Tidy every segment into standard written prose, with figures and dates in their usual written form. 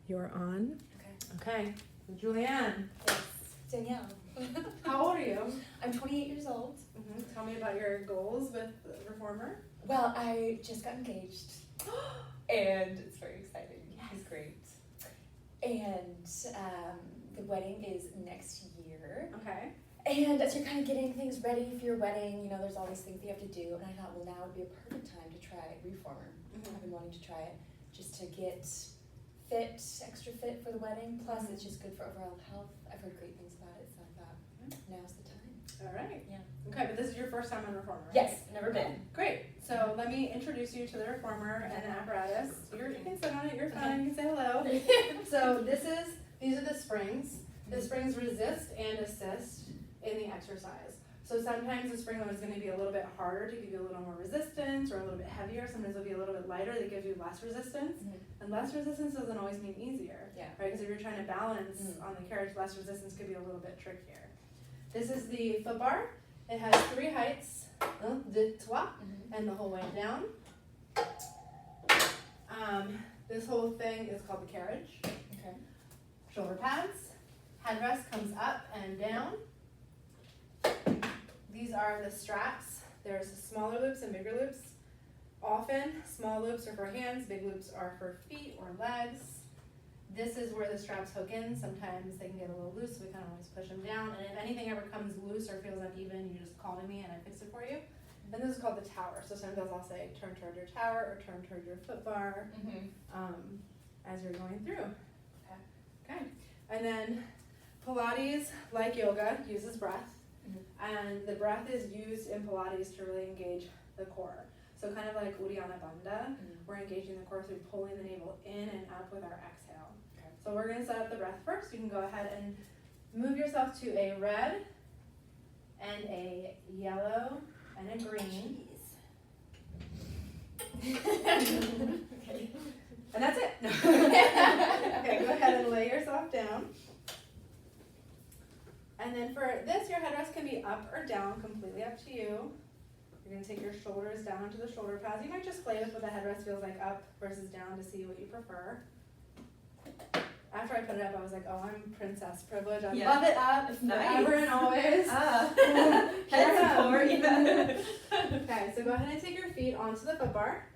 You're on. Okay. Julianne. Yes. Danielle. How old are you? I'm 28 years old. Tell me about your goals with Reformer. Well, I just got engaged. And it's very exciting. Yes. It's great. And the wedding is next year. Okay. And as you're kind of getting things ready for your wedding, you know, there's all these things that you have to do. And I thought, well, now would be a perfect time to try Reformer. I've been wanting to try it just to get fit, extra fit for the wedding. Plus, it's just good for overall health. I've heard great things about it, so I thought, now's the time. All right. Yeah. Okay, but this is your first time on Reformer, right? Yes, never been. Great. So let me introduce you to the Reformer and the apparatus. You can sit on it. You're fine. You can say hello. So these are the springs. The springs resist and assist in the exercise. So sometimes the spring is going to be a little bit harder to give you a little more resistance, or a little bit heavier. Sometimes it'll be a little bit lighter that gives you less resistance. And less resistance doesn't always mean easier, Yeah. right? Because if you're trying to balance on the carriage, less resistance could be a little bit trickier. This is the foot bar. It has 3 heights, de trois, and the whole way down. This whole thing is called the carriage. Okay. Shoulder pads. Headrest comes up and down. These are the straps. There's smaller loops and bigger loops. Often, small loops are for hands, big loops are for feet or legs. This is where the straps hook in. Sometimes they can get a little loose, so we can always push them down. And if anything ever comes loose or feels uneven, you just call to me and I fix it for you. And this is called the tower. So sometimes I'll say turn toward your tower or turn toward your foot bar as you're going through. Okay. And then Pilates, like yoga, uses breath. And the breath is used in Pilates to really engage the core. So kind of like Uddiyana Bandha, we're engaging the core through pulling the navel in and up with our exhale. Okay. So we're going to set up the breath first. You can go ahead and move yourself to a red and a yellow and a green. Okay. And that's it. Okay, go ahead and lay yourself down. And then for this, your headrest can be up or down, completely up to you. You're going to take your shoulders down onto the shoulder pads. You might just play with what the headrest feels like up versus down to see what you prefer. After I put it up, I was like, oh, I'm princess privilege. I love it up forever and always. Head support, yeah. Okay, so go ahead and take your feet onto the foot bar.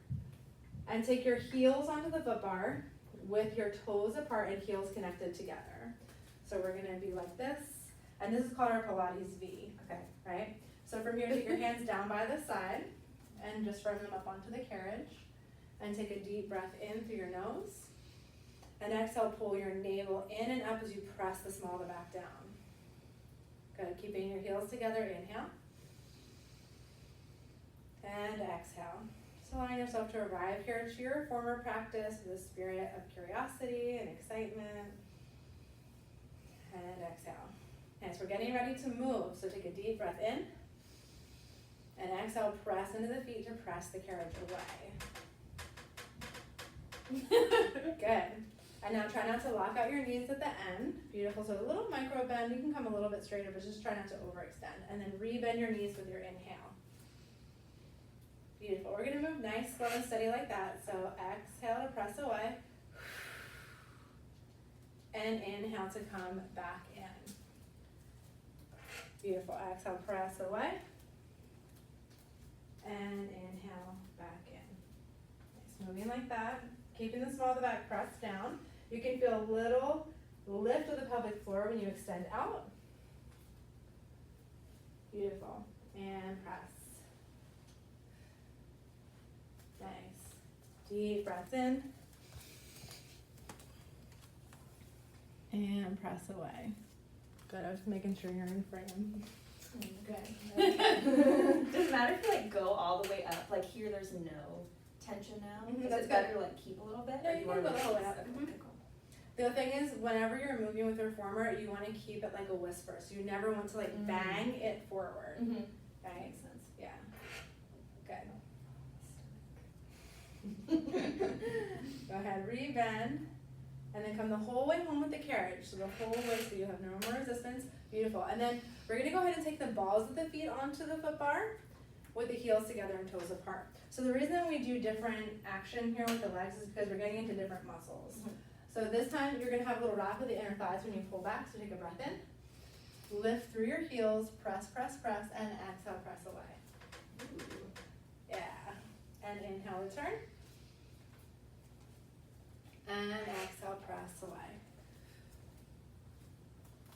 And take your heels onto the foot bar with your toes apart and heels connected together. So we're going to be like this. And this is called our Pilates V. Okay. Right? So from here, take your hands down by the side and just firm them up onto the carriage. And take a deep breath in through your nose. And exhale, pull your navel in and up as you press the small of the back down. Good. Keeping your heels together. Inhale. And exhale. So allowing yourself to arrive here to your former practice with a spirit of curiosity and excitement. And exhale. And so we're getting ready to move. So take a deep breath in. And exhale, press into the feet to press the carriage away. Good. And now try not to lock out your knees at the end. Beautiful. So a little micro bend. You can come a little bit straighter, but just try not to overextend. And then re-bend your knees with your inhale. Beautiful. We're going to move nice, slow, and steady like that. So exhale to press away. And inhale to come back in. Beautiful. Exhale, press away. And inhale back in. Nice. Moving like that. Keeping the small of the back pressed down. You can feel a little lift of the pelvic floor when you extend out. Beautiful. And press. Nice. Deep breaths in. And press away. Good. I was making sure you're in frame. Good. Does it matter if you go all the way up? Like here, there's no tension now. Is that's it better to keep a little bit? Yeah, you can go all the way up. Okay, cool. The thing is, whenever you're moving with the reformer, you want to keep it like a whisper. So you never want to bang it forward. Right? Makes sense. Yeah. Good. Go ahead, re-bend, and then come the whole way home with the carriage. So the whole way, so you have no more resistance. Beautiful. And then we're going to go ahead and take the balls of the feet onto the foot bar with the heels together and toes apart. So the reason we do different action here with the legs is because we're getting into different muscles. So this time you're gonna have a little wrap of the inner thighs when you pull back, so take a breath in. Lift through your heels, press, press, press, and exhale, press away. Ooh. Yeah. And inhale, return. And exhale, press away.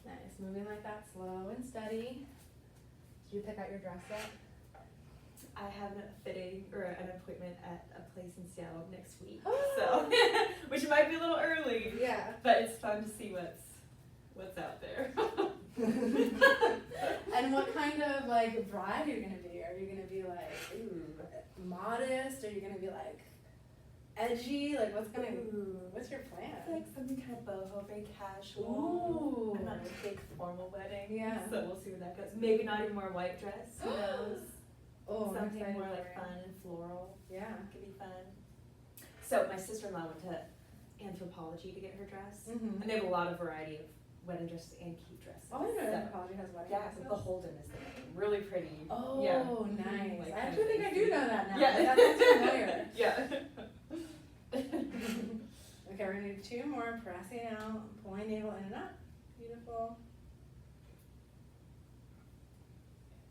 Nice, moving like that, slow and steady. Did you pick out your dress yet? I have a fitting or an appointment at a place in Seattle next week, Oh. so which might be a little early, Yeah. but it's fun to see what's out there. And what kind of like bride are you gonna be? Are you gonna be like modest? Are you gonna be like edgy? Like what's your plan? Like something kind of boho, very casual. Ooh. I'm not a big formal wedding, Yeah. so we'll see where that goes. Maybe not even more white dress. Who knows? Oh, I'm Something excited more for like it. fun and floral. Yeah. Could be fun. So my sister-in-law went to Anthropologie to get her dress, Mm-hmm. and they have a lot of variety of wedding dresses and cute dresses. Oh, I know So- Anthropologie has wedding Yeah, dresses. the Holden is the name. Really pretty. Oh, Yeah. nice. Like I kind actually of think I lacy. do know that now. Yeah. That sounds familiar. Yeah. Okay, we're gonna do two more. Pressing out, pulling navel in and up. Beautiful.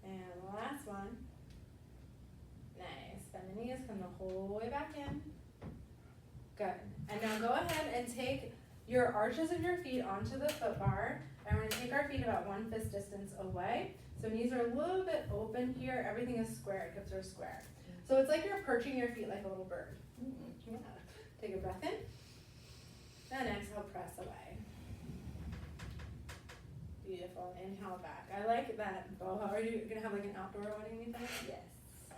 And the last one. Nice. Bend the knees, come the whole way back in. Good. And now go ahead and take your arches of your feet onto the foot bar. And we're gonna take our feet about 1 fist distance away. So knees are a little bit open here. Everything is square. Hips are square. So it's like you're perching your feet like a little bird. Yeah. Take a breath in. And exhale, press away. Beautiful. Inhale back. I like that boho. Are you gonna have like an outdoor wedding, you think? Yes. Nice.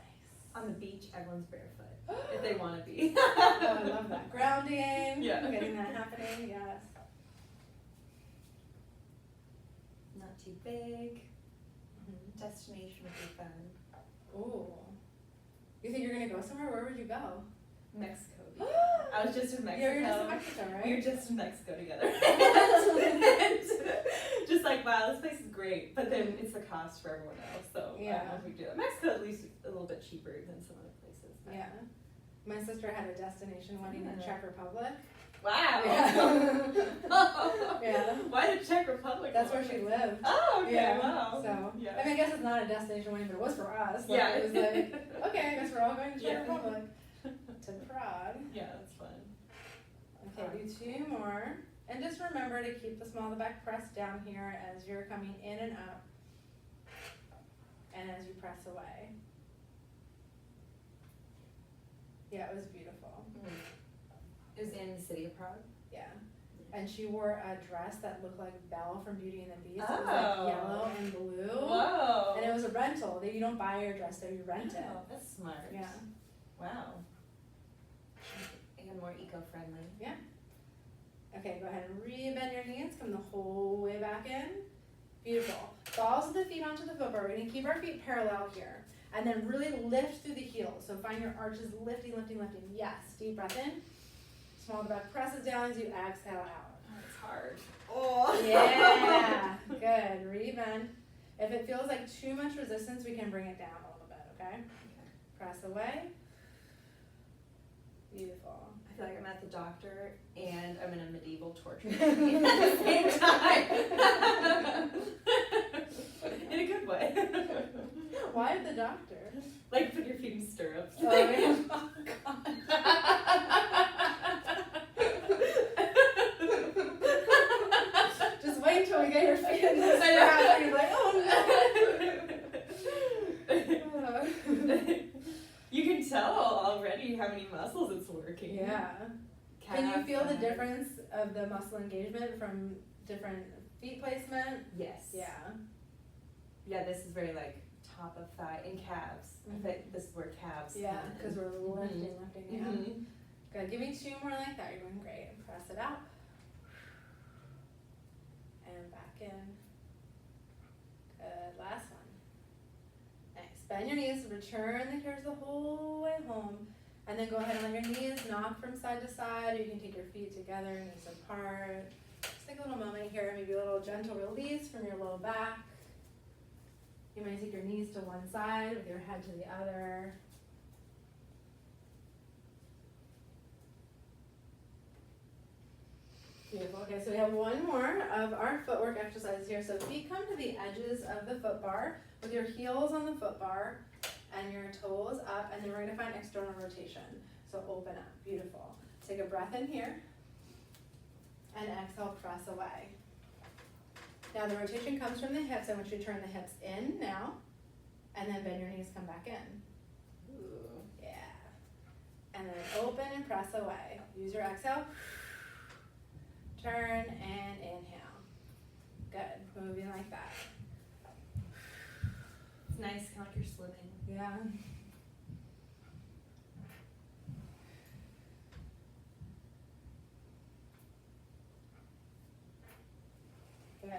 On the beach, everyone's barefoot if they want to be. Oh, I love that. Grounding. Yeah. Getting that happening. Yes. Not too big. Mhm. Destination would be fun. Ooh. You think you're gonna go somewhere? Where would you go? Mexico. I was just in Mexico. Yeah, you're just in Mexico, right? We were just in Mexico together. Just like, wow, this place is great, but then it's the cost for everyone else, so I don't know if we do it. Mexico at least a little bit cheaper than some other places. But. Yeah. My sister had a destination wedding in Yeah. Czech Republic. Wow. Yeah. Yeah. Why the Czech Republic? That's where she lived. Oh, okay, Yeah. wow. So, Yeah. I mean, I guess it's not a destination wedding, but it was for us. Like, Yeah. It was like, okay, I guess we're all going to Czech Yeah. Republic. To Prague. Yeah, that's fun. Okay, do two more. And just remember to keep the small of the back pressed down here as you're coming in and up. And as you press away. Yeah, it was beautiful. It was in the city of Prague. Yeah. And she wore a dress that looked like Belle from Beauty and the Beast. It was Oh. like yellow and blue. Whoa. And it was a rental. You don't buy your dress there, you rent it. Oh, that's smart. Yeah. Wow. And more eco-friendly. Okay, go ahead and re-bend your knees. Come the whole way back in. Beautiful. Balls of the feet onto the foot bar. We're going to keep our feet parallel here. And then really lift through the heels. So find your arches lifting, lifting, lifting. Yes. Deep breath in. Small of the back presses down as you exhale out. Oh, it's hard. Oh. Yeah. Good. Re-bend. If it feels like too much resistance, we can bring it down a little bit, okay? Press away. Beautiful. I feel like I'm at the doctor and I'm in a medieval torture machine at the same time. In a good way. Why at the doctor? Like put your feet in stirrups. Oh, yeah. Just wait till we get your feet in the stirrups and you're like, oh no. You can tell already how many muscles it's working. Yeah. Can you Calf, feel the back. difference of the muscle engagement from different feet placement? Yes. Yeah. Yeah, this is very like top of thigh and calves. Mhm. I think this is where calves. Yeah, come in. because we're lifting, yeah. Mhm. Good. Give me two more like that. You're doing great. Press it out. And back in. Good. Last one. Nice. Bend your knees. Return the carriage the whole way home. And then go ahead and let your knees knock from side to side. You can take your feet together, knees apart. Just take a little moment here. Maybe a little gentle release from your low back. You might take your knees to one side with your head to the other. Beautiful. Okay, so we have one more of our footwork exercises here. So feet come to the edges of the foot bar with your heels on the foot bar and your toes up, and then we're gonna find external rotation. So open up, beautiful. Take a breath in here, and exhale, press away. Now the rotation comes from the hips. I want you to turn the hips in now, and then bend your knees, come back in. Ooh, yeah. And then open and press away. Use your exhale. Turn and inhale. Good, moving like that. It's nice, kind of like you're swimming. Yeah. Good.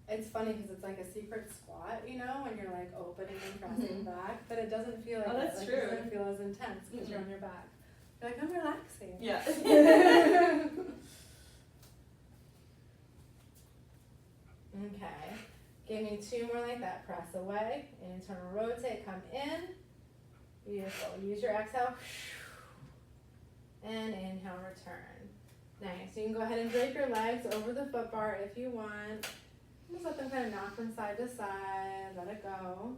It's funny because it's like a secret squat, you know, when you're like opening and pressing back, but it doesn't feel like that's it. true. It doesn't feel as intense because you're on your back. You're like, I'm relaxing. Yeah. Okay. Give me two more like that. Press away. Internal rotate. Come in. Beautiful. Use your exhale. And inhale, return. Nice. You can go ahead and drape your legs over the foot bar if you want. Just let them kind of knock from side to side. Let it go.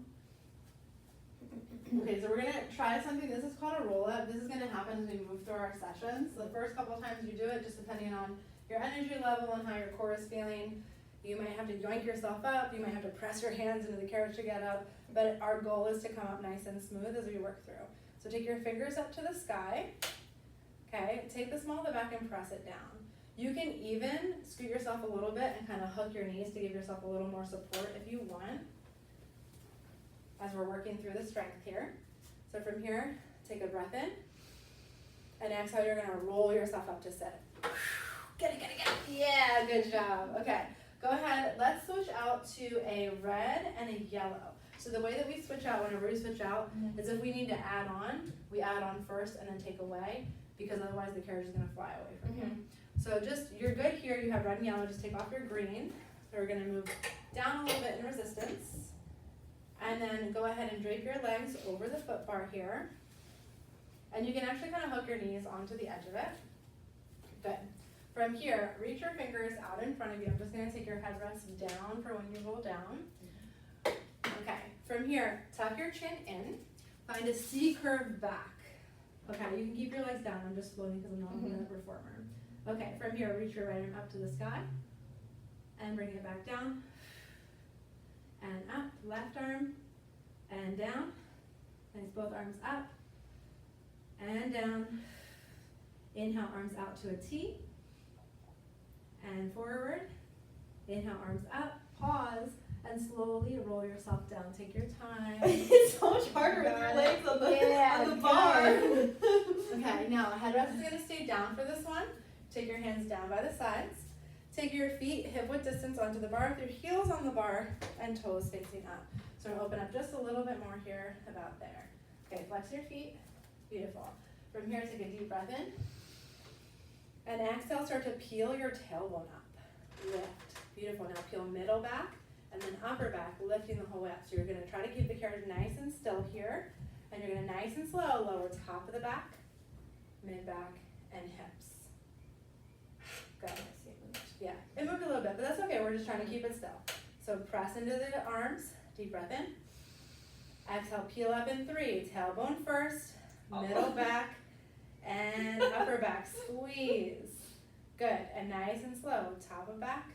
Okay, so we're going to try something. This is called a roll-up. This is going to happen as we move through our sessions. So the first couple of times you do it, just depending on your energy level and how your core is feeling, you might have to yoink yourself up. You might have to press your hands into the carriage to get up. But our goal is to come up nice and smooth as we work through. So take your fingers up to the sky. Okay, take the small of the back and press it down. You can even scoot yourself a little bit and kind of hook your knees to give yourself a little more support if you want, as we're working through the strength here. So from here, take a breath in, and exhale, you're gonna roll yourself up to sit. Get it, get it, get it. Yeah, good job. Okay, go ahead, let's switch out to a red and a yellow. So the way that we switch out, whenever we switch out, is if we need to add on, we add on first and then take away, because otherwise the carriage is gonna fly away from you. So just, you're good here, you have red and yellow, just take off your green. So we're gonna move down a little bit in resistance. And then go ahead and drape your legs over the foot bar here. And you can actually kind of hook your knees onto the edge of it. Good. From here, reach your fingers out in front of you. I'm just gonna take your head rest down for when you roll down. Okay, from here, tuck your chin in. Find a C curve back. Okay, you can keep your legs down. I'm just floating because I'm not a minute reformer. Okay, from here, reach your right arm up to the sky. And bring it back down. And up, left arm, and down. Nice, both arms up, and down. Inhale, arms out to a T, and forward. Inhale, arms up, pause, and slowly roll yourself down. Take your time. It's so much harder with your legs on the bar. Okay, now head rest is gonna stay down for this one. Take your hands down by the sides. Take your feet hip width distance onto the bar with your heels on the bar and toes facing up. So we'll open up just a little bit more here, about there. Okay, flex your feet. Beautiful. From here, take a deep breath in. And exhale, start to peel your tailbone up. Lift. Beautiful. Now peel middle back and then upper back, lifting the whole way up. So you're going to try to keep the carriage nice and still here. And you're going to nice and slow lower top of the back, mid back, and hips. Good. Yeah, it moved a little bit, but that's okay. We're just trying to keep it still. So press into the arms, deep breath in. Exhale, peel up in 3. Tailbone first, middle back, and upper back. Squeeze. Good, and nice and slow. Top of back,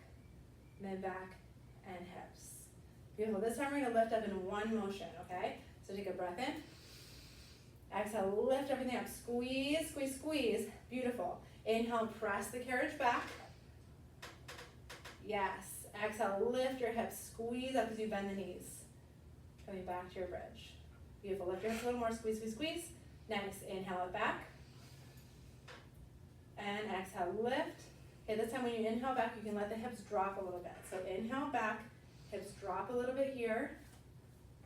mid back, and hips. Beautiful. This time we're gonna lift up in one motion, okay? So take a breath in. Exhale, lift everything up. Squeeze, squeeze, squeeze. Beautiful. Inhale, press the carriage back. Yes. Exhale, lift your hips, squeeze up as you bend the knees. Coming back to your bridge. Beautiful. Lift your hips a little more, squeeze, squeeze, squeeze. Nice. Inhale it back. And exhale, lift. Okay, this time when you inhale back, you can let the hips drop a little bit. So inhale back, hips drop a little bit here.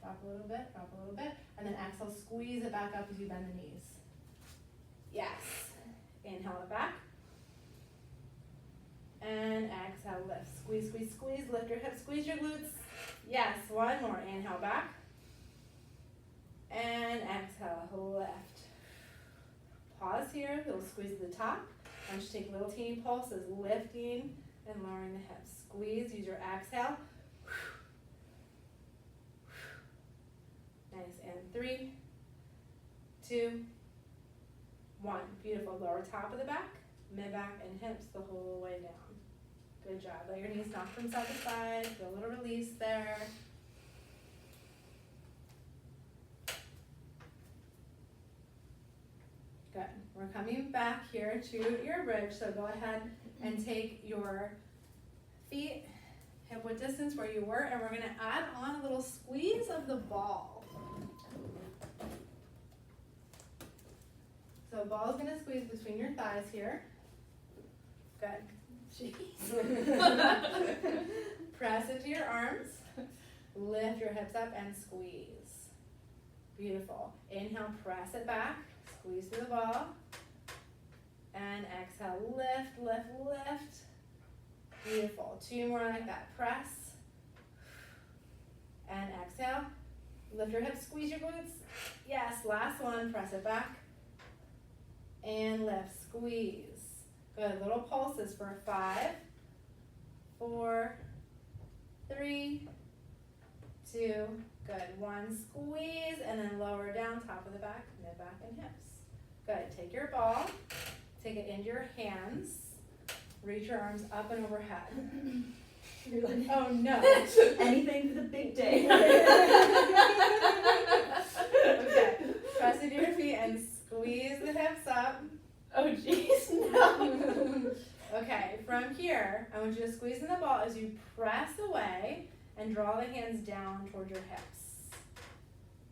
Drop a little bit, drop a little bit. And then exhale, squeeze it back up as you bend the knees. Yes. Inhale it back. And exhale, lift. Squeeze, squeeze, squeeze. Lift your hips, squeeze your glutes. Yes, one more. Inhale back. And exhale, lift. Pause here. Little squeeze at the top. I want you to take little teeny pulses, lifting and lowering the hips. Squeeze, use your exhale. Nice, and 3, 2, 1. Beautiful, lower top of the back, mid-back, and hips the whole way down. Good job. Let your knees knock from side to side. Feel a little release there. Good. We're coming back here to your bridge, so go ahead and take your feet hip width distance where you were, and we're going to add on a little squeeze of the ball. So ball is going to squeeze between your thighs here. Good. Press into your arms, lift your hips up and squeeze. Beautiful. Inhale, press it back, squeeze through the ball, and exhale, lift, lift, lift. Beautiful. 2 more like that. Press, and exhale, lift your hips, squeeze your glutes. Yes, last one, press it back, and lift, squeeze. Good, little pulses for 5, 4, 3, 2, good. 1, squeeze, and then lower down, top of the back, mid back, and hips. Good, take your ball, take it into your hands, reach your arms up and overhead. You're like, Oh no. anything for the big day. Okay, press into your feet and squeeze the hips up. Oh jeez, no. Okay, from here, I want you to squeeze in the ball as you press away and draw the hands down towards your hips.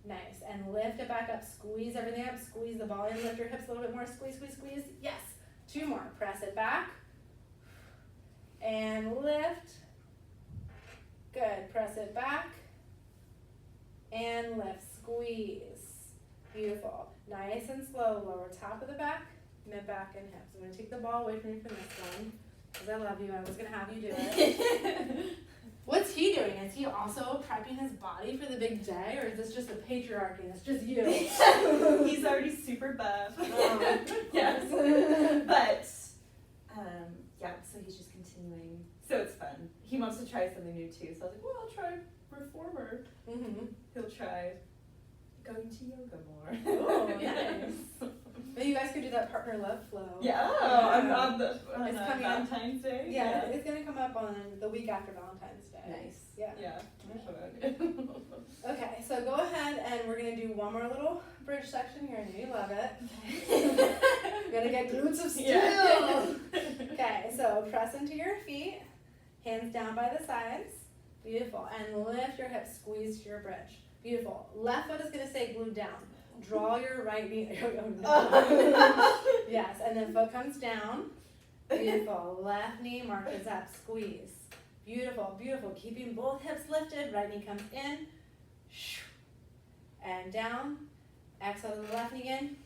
Nice, and lift it back up, squeeze everything up, squeeze the ball in, lift your hips a little bit more, squeeze, squeeze, squeeze. Yes, 2 more, press it back, and lift. Good, press it back, and lift, squeeze. Beautiful, nice and slow, lower top of the back, mid back and hips. I'm going to take the ball away from you for this one, because I love you, I was going to have you do it. What's he doing? Is he also prepping his body for the big day, or is this just the patriarchy and it's just you? He's already super buff. Oh. Yes. But, yeah, so he's just continuing. So it's fun. He wants to try something new too. So I was like, well, I'll try reformer. Mm-hmm. He'll try going to yoga more. Oh, nice. But you guys could do that partner love flow. Yeah. Yeah. On It's coming up. Valentine's Day. Yeah, it's going to come up on the week after Valentine's Day. Nice. Yeah. Yeah. Okay, so go ahead and we're going to do one more little bridge section here. I know you love it. You're going to get glutes of steel. Yeah. Okay, so press into your feet, hands down by the sides. Beautiful. And lift your hips, squeeze to your bridge. Beautiful. Left foot is going to stay glued down. Draw your right knee. Yes, and then foot comes down. Beautiful. Left knee marches up. Squeeze. Beautiful, beautiful. Keeping both hips lifted. Right knee comes in. And down. Exhale to the left knee in.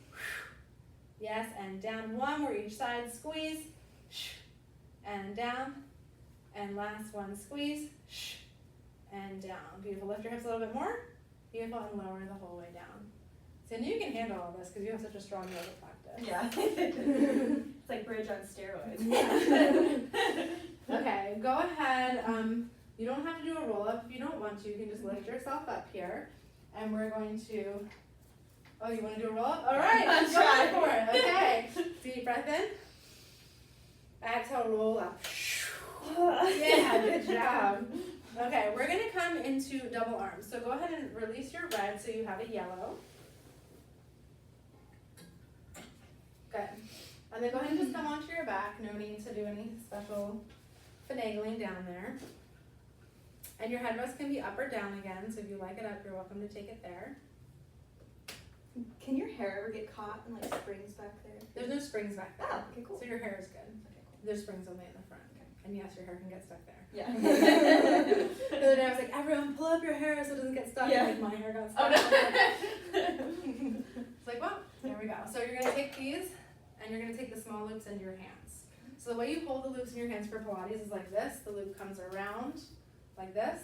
Yes, and down. 1 more each side. Squeeze. And down. And last one. Squeeze. And down. Beautiful. Lift your hips a little bit more. Beautiful. And lower the whole way down. So I knew you can handle all this because you have such a strong yoga practice. Yeah. It's like bridge on steroids. Okay, go ahead. You don't have to do a roll up if you don't want to. You can just lift yourself up here. And we're going to, oh, you want to do a roll up? All right, let's go for it. Okay, deep breath in. Exhale, roll up. Yeah, good job. Okay, we're going to come into double arms. So go ahead and release your red so you have a yellow. Good. And then go ahead and just come onto your back. No need to do any special finagling down there. And your headrest can be up or down again, so if you like it up, you're welcome to take it there. Can your hair ever get caught in like springs back there? There's no springs back there. Oh, okay, cool. So your hair is good. Okay, cool. There's springs only in the front. Okay. And yes, your hair can get stuck there. Yeah. The other day I was like, everyone pull up your hair so it doesn't get stuck. Yeah. And like my hair got stuck. Oh no. It's like, well, there we go. So you're gonna take these and you're gonna take the small loops into your hands. So the way you hold the loops in your hands for Pilates is like this. The loop comes around like this,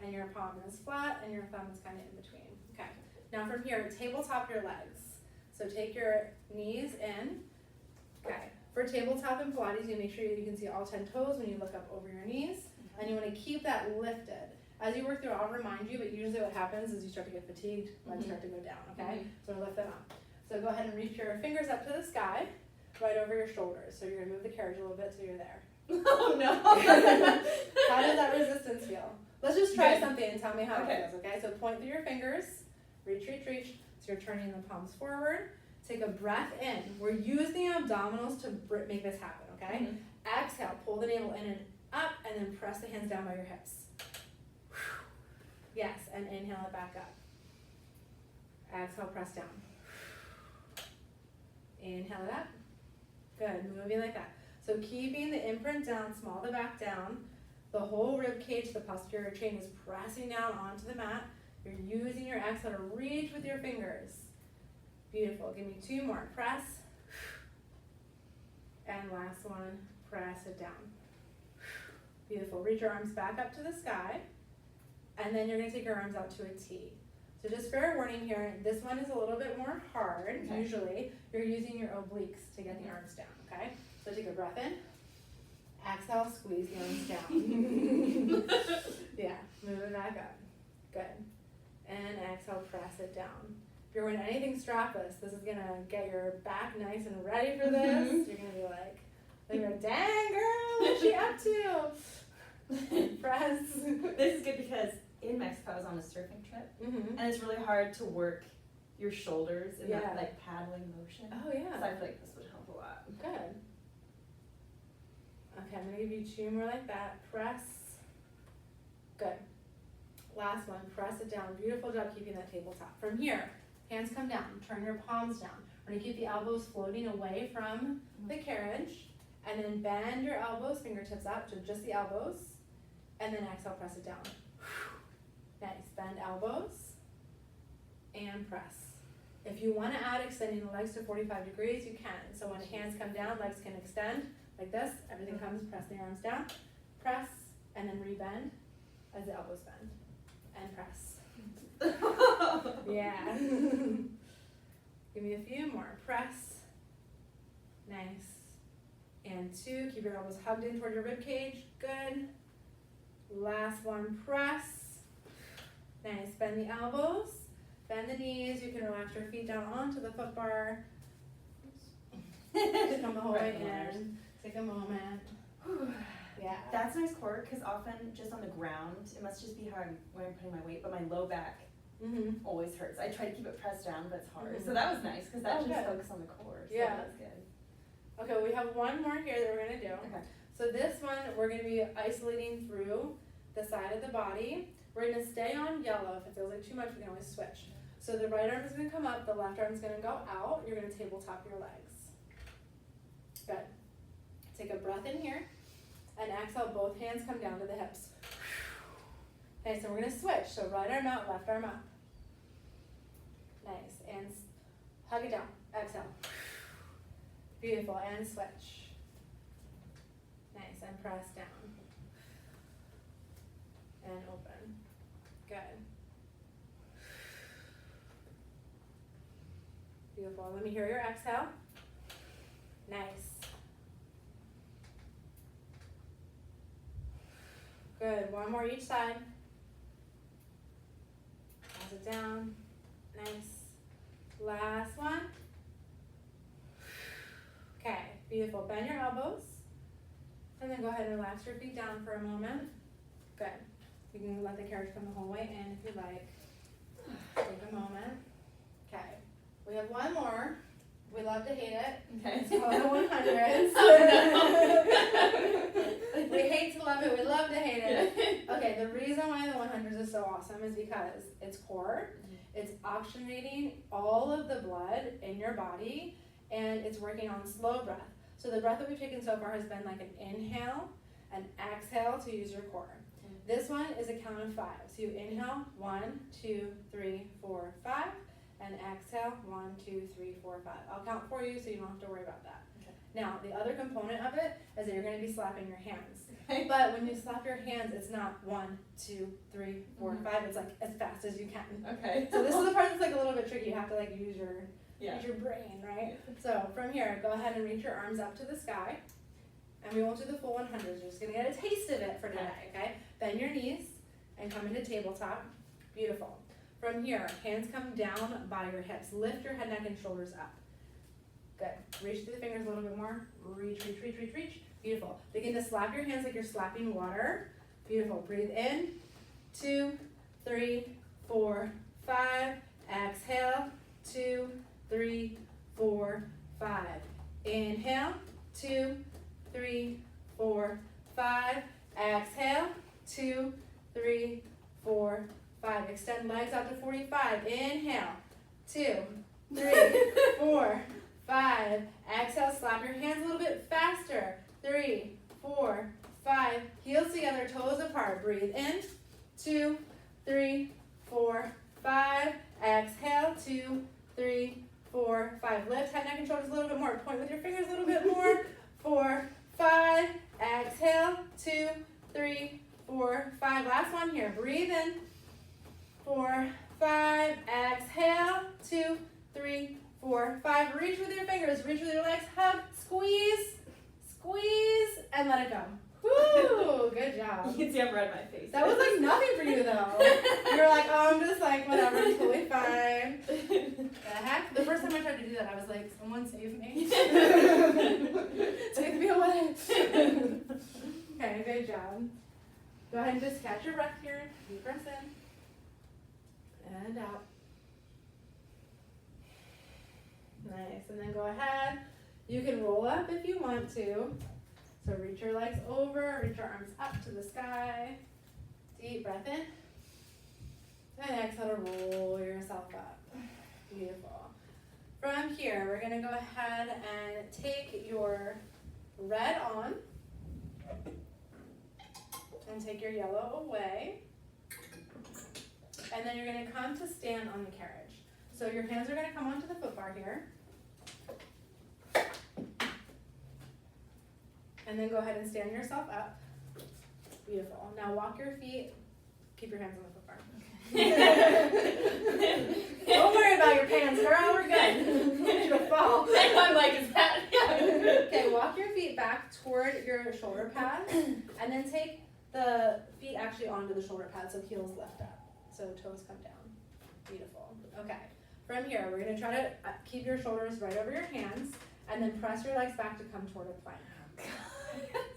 and your palm is flat and your thumb is kind of in between. Okay. Now from here, tabletop your legs. So take your knees in. Okay. For tabletop and Pilates, you make sure you can see all 10 toes when you look up over your knees, and you want to keep that lifted. As you work through, I'll remind you, but usually what happens is you start to get fatigued, legs start to go down, okay? So lift them up. So go ahead and reach your fingers up to the sky, right over your shoulders. So you're going to move the carriage a little bit so you're there. Oh no. How does that resistance feel? Let's just try Good. something and tell me how Okay. it feels, okay? So point through your fingers, reach, reach, reach. So you're turning the palms forward. Take a breath in. We're using the abdominals to make this happen, okay? Exhale, pull the navel in and up, and then press the hands down by your hips. Yes, and inhale it back up. Exhale, press down. Inhale it up. Good, moving like that. So keeping the imprint down, small the back down. The whole rib cage, the posterior chain is pressing down onto the mat. You're using your exhale to reach with your fingers. Beautiful. Give me 2 more. Press. And last one, press it down. Beautiful. Reach your arms back up to the sky. And then you're going to take your arms out to a T. So just fair warning here, this one is a little bit more hard. Okay. Usually, you're using your obliques to get the arms down, okay? So take a breath in. Exhale, squeeze the arms down. Yeah, move it back up. Good. And exhale, press it down. If you're wearing anything strapless, this is going to get your back nice and ready for this. You're going to be like, dang girl, what's she up to? Press. This is good because in Mexico I was on a surfing trip, Mm-hmm. and it's really hard to work your shoulders in Yeah. that like paddling motion. Oh So yeah. I feel like this would help a lot. Good. Okay, I'm gonna give you 2 more like that. Press. Good. Last one. Press it down. Beautiful job keeping that tabletop. From here, hands come down. Turn your palms down. We're gonna keep the elbows floating away from the carriage, and then bend your elbows, fingertips up to just the elbows, and then exhale, press it down. Nice. Bend elbows and press. If you want to add extending the legs to 45 degrees, you can. So when hands come down, legs can extend like this. Everything comes, press the arms down, press, and then rebend as the elbows bend, and press. Yeah. Give me a few more. Press. Nice. And 2. Keep your elbows hugged in toward your rib cage. Good. Last one. Press. Nice. Bend the elbows. Bend the knees. You can relax your feet down onto the foot bar. Come the whole way in. Take a moment. Yeah. That's nice core because often just on the ground, it must just be how when I'm putting my weight, but my low back Mm-hmm. always hurts. I try to keep it pressed down, but it's hard. Mhm. So that was nice because that Oh, just good. focused on the core. So Yeah. that's good. Okay, we have one more here that we're gonna do. Okay. So this one, we're gonna be isolating through the side of the body. We're gonna stay on yellow. If it feels like too much, we can always switch. So the right arm is gonna come up, the left arm is gonna go out. You're gonna tabletop your legs. Good. Take a breath in here, and exhale, both hands come down to the hips. Okay, so we're gonna switch. So right arm out, left arm up. Nice, and hug it down, exhale. Beautiful, and switch. Nice, and press down. And open. Good. Beautiful, let me hear your exhale. Nice. Good, one more each side. Pass it down. Nice. Last one. Okay, beautiful. Bend your elbows. And then go ahead and relax your feet down for a moment. Good. You can let the carriage come the whole way in if you like. Take a moment. Okay. We have one more. We love to hate it. Okay. It's called the 100s. We hate to love it. We love to hate it. Okay, the reason why the 100s is so awesome is because it's core. It's oxygenating all of the blood in your body, and it's working on slow breath. So the breath that we've taken so far has been like an inhale, an exhale to use your core. This one is a count of 5. So you inhale, 1, 2, 3, 4, 5, and exhale, 1, 2, 3, 4, 5. I'll count for you so you don't have to worry about that. Okay. Now, the other component of it is that you're going to be slapping your hands. Okay. But when you slap your hands, it's not 1, 2, 3, 4, 5. It's like as fast as you can. Okay. So this is the part that's like a little bit tricky. You have to like use your Yeah. Use your brain, right? So from here, go ahead and reach your arms up to the sky. And we won't do the full 100s. You're just gonna get a taste of it for today, okay? Bend your knees and come into tabletop. Beautiful. From here, hands come down by your hips. Lift your head, neck, and shoulders up. Good. Reach through the fingers a little bit more. Reach, reach, reach, reach, reach. Beautiful. Begin to slap your hands like you're slapping water. Beautiful. Breathe in. 2, 3, 4, 5. Exhale. 2, 3, 4, 5. Inhale. 2, 3, 4, 5. Exhale. 2, 3, 4, 5. Extend legs out to 45. Inhale. 2, 3, 4, 5. Exhale. Slap your hands a little bit faster. 3, 4, 5. Heels together, toes apart. Breathe in. 2, 3, 4, 5. Exhale. 2, 3, 4, 5. Lift head, neck, and shoulders a little bit more. Point with your fingers a little bit more. 4, 5. Exhale. 2, 3, 4, 5. Last one here. Breathe in. 4, 5. Exhale. 2, 3, 4, 5. Reach with your fingers. Reach with your legs. Hug. Squeeze. Squeeze. And let it go. Woo! Good job. You can see I'm red in my face. That was like nothing for you though. You were like, oh, I'm just like, whatever, totally fine. The heck? The first time I tried to do that, I was like, someone save me. Take me away. Okay, good job. Go ahead and just catch your breath here. Deep breath in. And out. Nice. And then go ahead. You can roll up if you want to. So reach your legs over, reach your arms up to the sky. Deep breath in. And exhale to roll yourself up. Beautiful. From here, we're going to go ahead and take your red on and take your yellow away. And then you're going to come to stand on the carriage. So your hands are going to come onto the foot bar here. And then go ahead and stand yourself up. Beautiful. Now walk your feet. Keep your hands on the foot bar. Don't worry about your pants, girl. We're good. You'll fall. I'm like, is that? Okay, walk your feet back toward your shoulder pads. And then take the feet actually onto the shoulder pads so heels lift up. So toes come down. Beautiful. Okay. From here, we're going to try to keep your shoulders right over your hands. And then press your legs back to come toward a plank.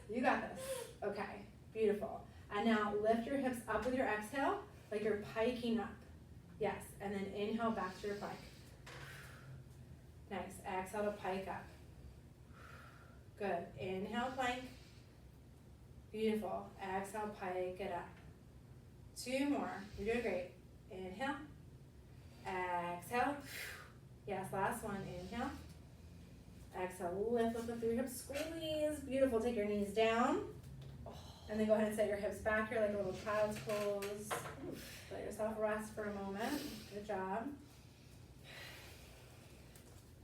You got this. Okay, beautiful. And now lift your hips up with your exhale, like you're piking up. Yes, and then inhale back to your plank. Nice. Exhale to pike up. Good. Inhale, plank. Beautiful. Exhale, pike it up. 2 more. You're doing great. Inhale. Exhale. Yes, last one. Inhale. Exhale, lift through your hips, squeeze. Beautiful. Take your knees down. And then go ahead and set your hips back here like a little child's pose. Let yourself rest for a moment. Good job.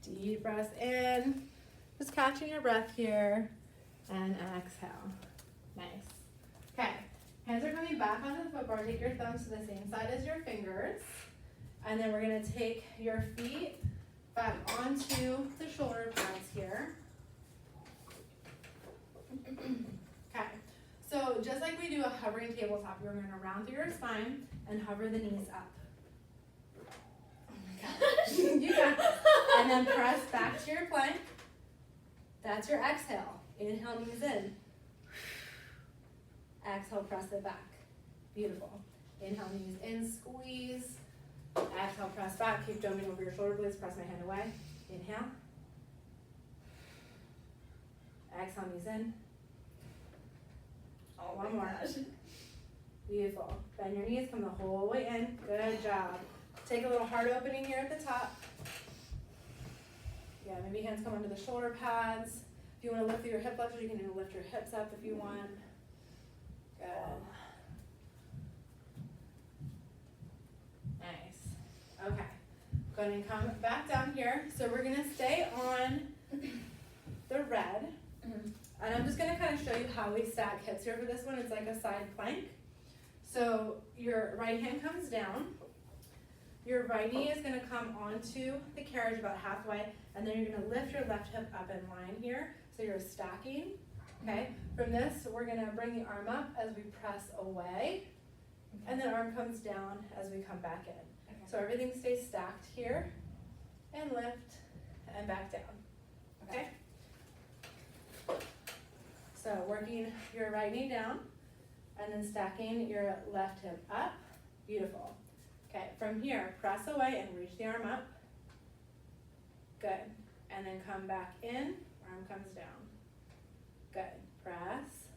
Deep breath in. Just catching your breath here. And exhale. Nice. Okay. Hands are coming back onto the foot bar. Take your thumbs to the same side as your fingers. And then we're going to take your feet back onto the shoulder pads here. Okay, so just like we do a hovering tabletop, you're going to round through your spine and hover the knees up. Oh my gosh, you got this. And then press back to your plank. That's your exhale. Inhale, knees in. Exhale, press it back. Beautiful. Inhale, knees in, squeeze. Exhale, press back. Keep doming over your shoulder blades. Press my hand away. Inhale. Exhale, knees in. Oh, one more. Gosh. Beautiful. Bend your knees. Come the whole way in. Good job. Take a little heart opening here at the top. Yeah, maybe hands come onto the shoulder pads. If you want to lift through your hip flexors, you can even lift your hips up if you want. Good. Nice. Okay. Go ahead and come back down here. So we're going to stay on the red. And I'm just going to kind of show you how we stack hips here for this one. It's like a side plank. So your right hand comes down. Your right knee is gonna come onto the carriage about halfway, and then you're gonna lift your left hip up in line here, so you're stacking, okay? From this, we're gonna bring the arm up as we press away, and then arm comes down as we come back in. Okay. So everything stays stacked here, and lift, and back down, okay? So working your right knee down, and then stacking your left hip up, beautiful. Okay, from here, press away and reach the arm up, good. And then come back in, arm comes down, good. Press,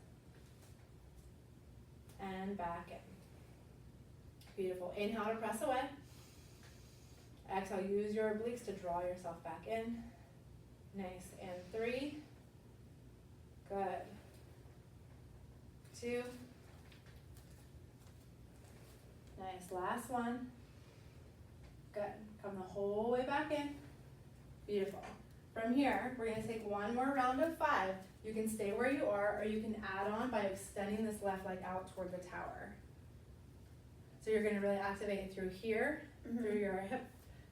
and back in. Beautiful. Inhale to press away. Exhale, use your obliques to draw yourself back in. Nice. And 3. Good. 2. Nice. Last one. Good. Come the whole way back in. Beautiful. From here, we're going to take one more round of 5. You can stay where you are, or you can add on by extending this left leg out toward the tower. So you're going to really activate it through here, through your hip,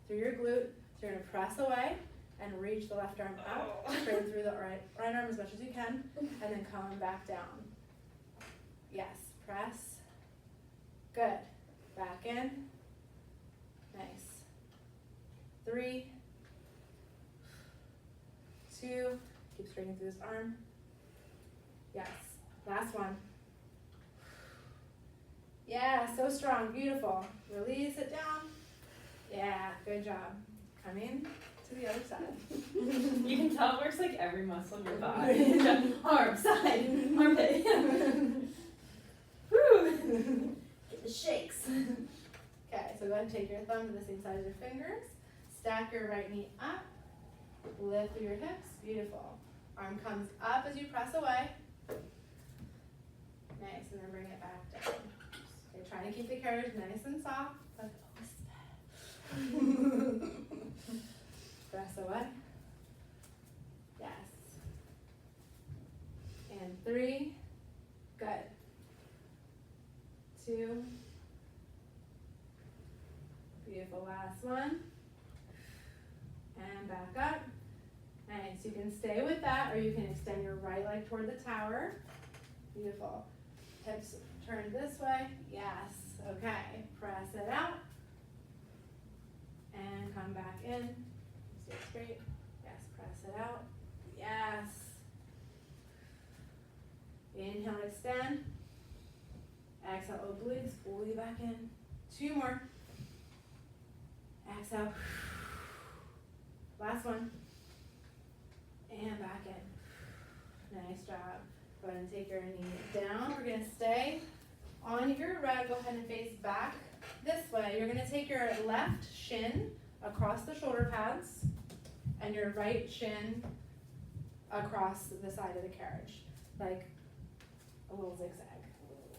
through your glute. So you're going to press away and reach the left arm out, straight through the right arm as much as you can, and then come back down. Yes, press. Good. Back in. Nice. 3, 2, keep straightening through this arm. Yes, last one. Yeah, so strong, beautiful. Release it down. Yeah, good job. Coming to the other side. You can tell it works like every muscle in your body. Arm, side, armpit. Woo! Get the shakes. Okay, so go ahead and take your thumb to the same side as your fingers. Stack your right knee up. Lift through your hips. Beautiful. Arm comes up as you press away. Nice, and then bring it back down. Okay, trying to keep the carriage nice and soft. Like, press away. Yes. And 3. Good. 2. Beautiful. Last one. And back up. Nice. You can stay with that, or you can extend your right leg toward the tower. Beautiful. Hips turn this way. Yes. Okay. Press it out. And come back in. Stay straight. Yes. Press it out. Yes. Inhale, extend. Exhale, obliques. Pull you back in. 2 more. Exhale. Last one. And back in. Nice job. Go ahead and take your knee down. We're going to stay on your right. Go ahead and face back this way. You're going to take your left shin across the shoulder pads and your right shin across the side of the carriage, like a little zigzag.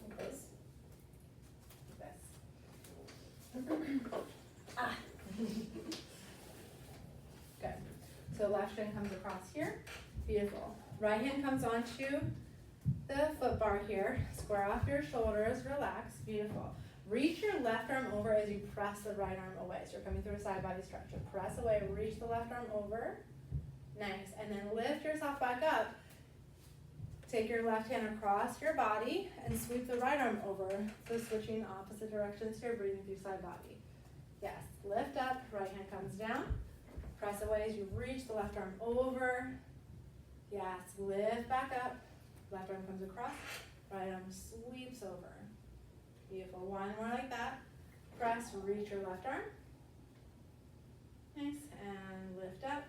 Like this. Like this. Ah. Good. So left shin comes across here. Beautiful. Right hand comes onto the foot bar here. Square off your shoulders. Relax. Beautiful. Reach your left arm over as you press the right arm away. So you're coming through a side body stretch. So press away. Reach the left arm over. Nice. And then lift yourself back up. Take your left hand across your body and sweep the right arm over. So switching opposite directions here, breathing through side body. Yes. Lift up. Right hand comes down. Press away as you reach the left arm over. Yes. Lift back up. Left arm comes across. Right arm sweeps over. Beautiful. One more like that. Press. Reach your left arm. Nice. And lift up.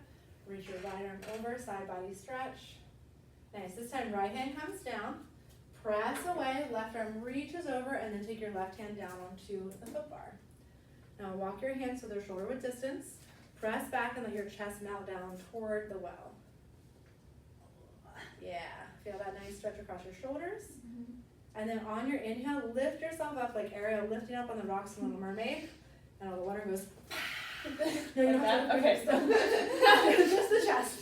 Reach your right arm over. Side body stretch. Nice. This time right hand comes down. Press away. Left arm reaches over. And then take your left hand down onto the foot bar. Now walk your hands so they're shoulder width distance. Press back and let your chest melt down toward the well. Yeah, feel that nice stretch across your shoulders. And then on your inhale, lift yourself up like Arias lifting up on the rocks in Little Mermaid. And all the water goes. No, you don't have to. Okay, just the chest.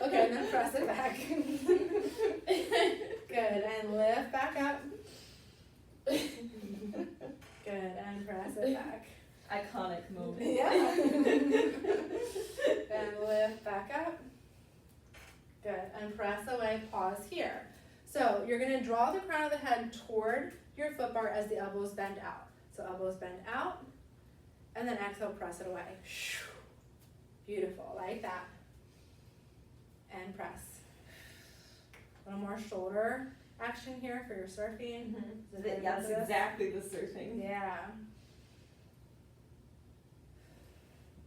Okay, and then press it back. Good, and lift back up. Good, and press it back. Iconic moment. Yeah. And lift back up. Good. And press away, pause here. So you're going to draw the crown of the head toward your foot bar as the elbows bend out. So elbows bend out, and then exhale, press it away. Beautiful, like that. And press. A little more shoulder action here for your surfing. Mm-hmm. That's exactly the surfing. Yeah.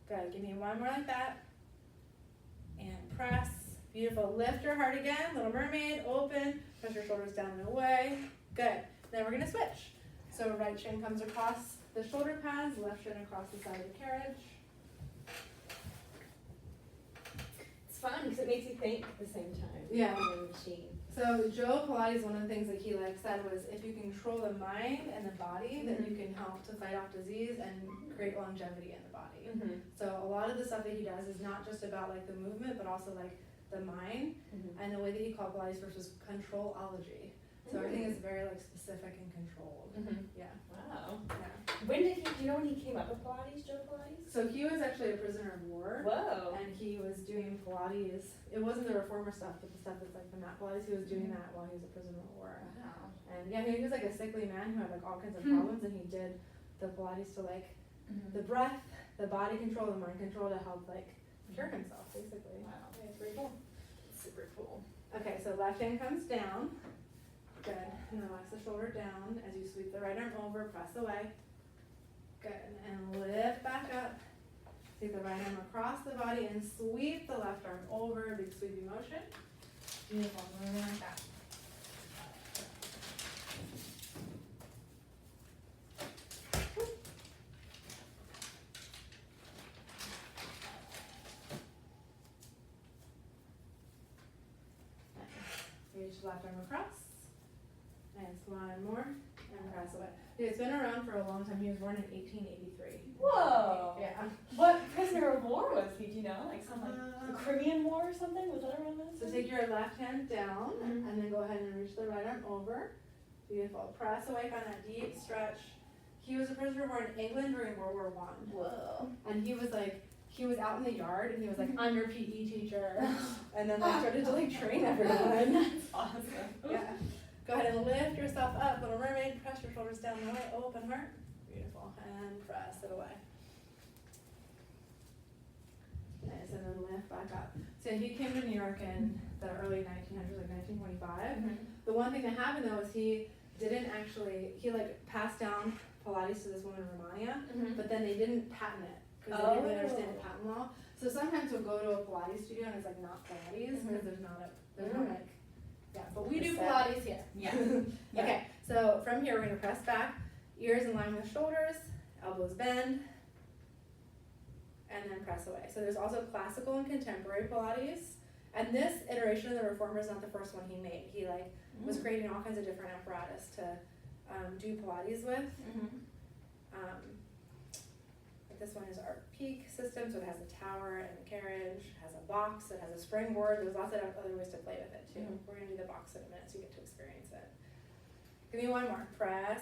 Good. Give me one more like that. And press. Beautiful. Lift your heart again. Little mermaid. Open. Press your shoulders down and away. Good. Then we're going to switch. So right shin comes across the shoulder pads. Left shin across the side of the carriage. It's fun because it makes you think at the same time. Yeah. On the machine. So Joe Pilates, one of the things that he said was if you control the mind and the body, then you can help to fight off disease and create longevity in the body. Mm-hmm. So a lot of the stuff that he does is not just about like the movement, but also like the mind, and the way that he called Pilates first was controlology. So everything is very like specific and controlled. Yeah. Wow. Yeah. When did he? Do you know when he came up with Pilates, Joe Pilates? So he was actually a prisoner of war. Whoa. And he was doing Pilates. It wasn't the reformer stuff, but the stuff that's like the mat Pilates. He was doing that while he was a prisoner of war. Wow. And yeah, he was like a sickly man who had like all kinds of problems, and he did the Pilates to like the breath, the body control, the mind control to help like cure himself, basically. Wow. Yeah, it's pretty cool. Super cool. Okay, so left hand comes down. Good. And relax the shoulder down as you sweep the right arm over, press away. Good. And lift back up. Take the right arm across the body and sweep the left arm over, big sweeping motion. Beautiful. Moving like that. Reach left arm across. Nice. One more. And press away. It's been around for a long time. He was born in 1883. Whoa. Yeah. What prisoner of war was he? Do you know? Like some like the Crimean War or something? Was that around that? So take your left hand down and then go ahead and reach the right arm over. Beautiful. Press away, find that deep stretch. He was a prisoner of war in England during World War I. Whoa. And he was out in the yard and he was like under PE teacher and then like started to like train everyone. That's awesome. Yeah. Go ahead and lift yourself up, little mermaid. Press your shoulders down and away. Open heart. Beautiful. And press it away. Nice. And then lift back up. So he came to New York in the early 1900s, like 1925. The one thing that happened though is he like passed down Pilates to this woman in Romania, but then they didn't patent it because they didn't really understand the patent law. So sometimes we'll go to a Pilates studio and it's like not Pilates because there's not like, yeah, but we do Pilates here. Yeah. Okay, so from here we're gonna press back, ears in line with shoulders, elbows bend, and then press away. So there's also classical and contemporary Pilates, and this iteration of the reformer is not the first one he made. He was creating all kinds of different apparatus to do Pilates with. This one is our peak system, so it has a tower and a carriage, has a box, it has a springboard. There's lots of other ways to play with it too. We're gonna do the box in a minute so you get to experience it. Give me one more. Press.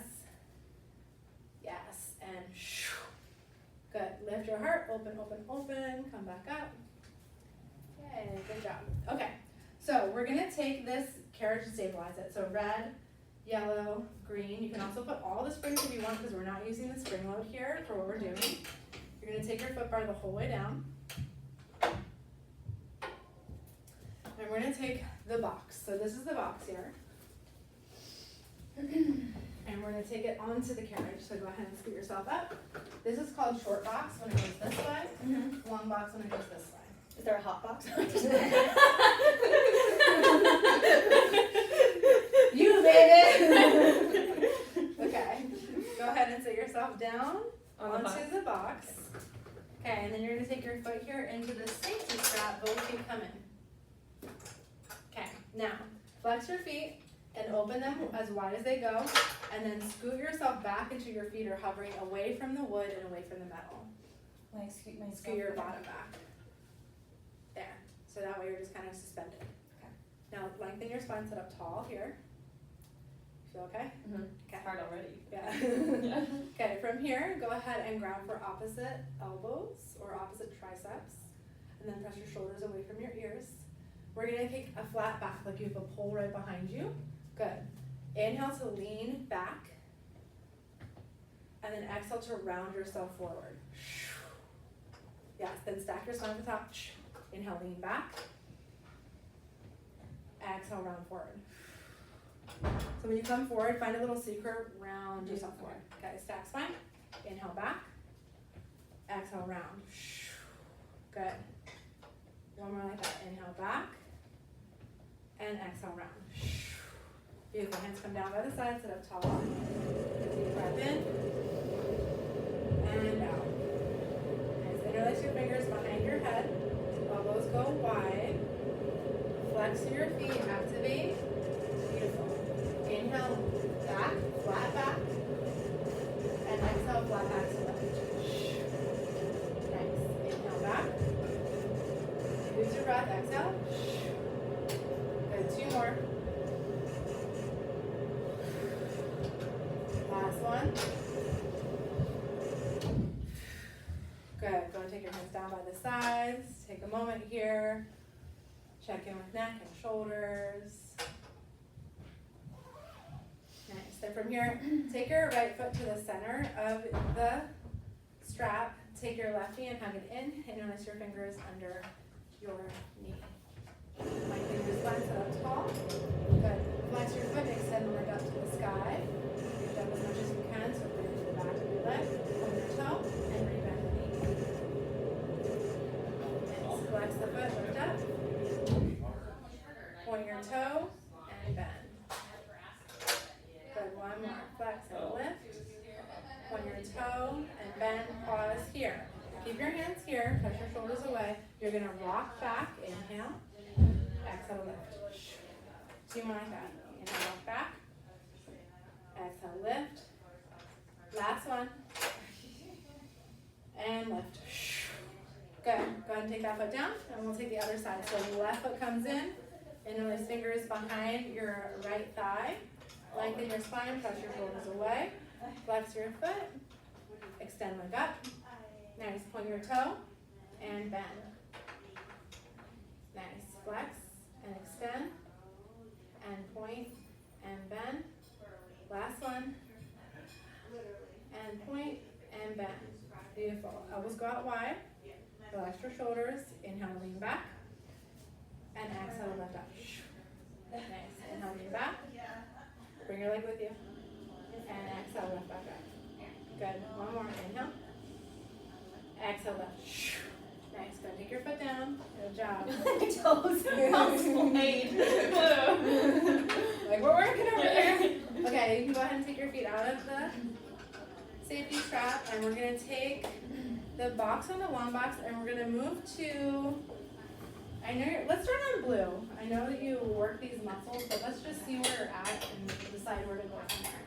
Yes, and good. Lift your heart, open, open, open, come back up. Yay, good job. Okay, so we're gonna take this carriage and stabilize it. So red, yellow, green. You can also put all the springs if you want because we're not using the spring load here for what we're doing. You're gonna take your foot bar the whole way down. And we're gonna take the box. So this is the box here. And we're gonna take it onto the carriage. So go ahead and scoot yourself up. This is called short box when it goes this way. Long box when it goes this way. Is there a hot box? You baby! Okay. Go ahead and sit yourself down onto the box. Okay, and then you're gonna take your foot here into the safety strap, both feet come in. Okay, now flex your feet and open them as wide as they go, and then scoot yourself back until your feet are hovering away from the wood and away from the metal. Like scoot Scoot your bottom back. There. So that way you're just kind of suspended. Okay. Now lengthen your spine, sit up tall here. Feel okay? Mm-hmm. Okay. It's hard already. Yeah. Yeah. Okay, from here, go ahead and grab for opposite elbows or opposite triceps. And then press your shoulders away from your ears. We're gonna take a flat back, like you have a pole right behind you. Good. Inhale to lean back. And then exhale to round yourself forward. Yes, then stack your spine at the top. Inhale, lean back. Exhale, round forward. So when you come forward, find a little C-curve, round yourself forward. Okay, stack spine. Inhale back. Exhale, round. Good. One more like that. Inhale back. And exhale, round. Beautiful. Hands come down by the side, sit up tall. Deep breath in. And out. Nice. Interlace your fingers behind your head. Elbows go wide. Flex your feet, activate. Beautiful. Inhale, back, flat back. And exhale, flat back to left. Nice. Inhale back. Use your breath, exhale. Good, 2 more. Last one. Good, go and take your hands down by the sides. Take a moment here. Check in with neck and shoulders. Nice, then from here, take your right foot to the center of the strap. Take your left knee and hug it in. Interlace your fingers under your knee. My fingers flex up tall. Good. Flex your foot, extend the leg up to the sky. Reach up as much as you can, so bring it to the back of your leg. Point your toe and rebend the knee. And flex the foot, lift up. Point your toe and bend. Good, one more. Flex and lift. Point your toe and bend. Pause here. Keep your hands here. Push your shoulders away. You're going to rock back. Inhale. Exhale, lift. 2 more like that. Inhale, rock back. Exhale, lift. Last one. And lift. Good. Go ahead and take that foot down, and we'll take the other side. So the left foot comes in. Interlace fingers behind your right thigh. Lengthen your spine, press your shoulders away. Flex your foot. Extend leg up. Nice. Point your toe and bend. Nice. Flex and extend. And point and bend. Last one. And point and bend. Beautiful. Elbows go out wide. Relax your shoulders. Inhale, lean back. And exhale, lift up. Nice. Inhale, lean back. Bring your leg with you. And exhale, lift back up. Good. One more. Inhale. Exhale, lift. Nice. Go take your foot down. Good job. My toes are made. Like we're working over here. Okay, you can go ahead and take your feet out of the safety strap, and we're gonna take the box on the long box, and we're gonna move to. Let's start on blue. I know that you work these muscles, but let's just see where you're at and decide where to go from there.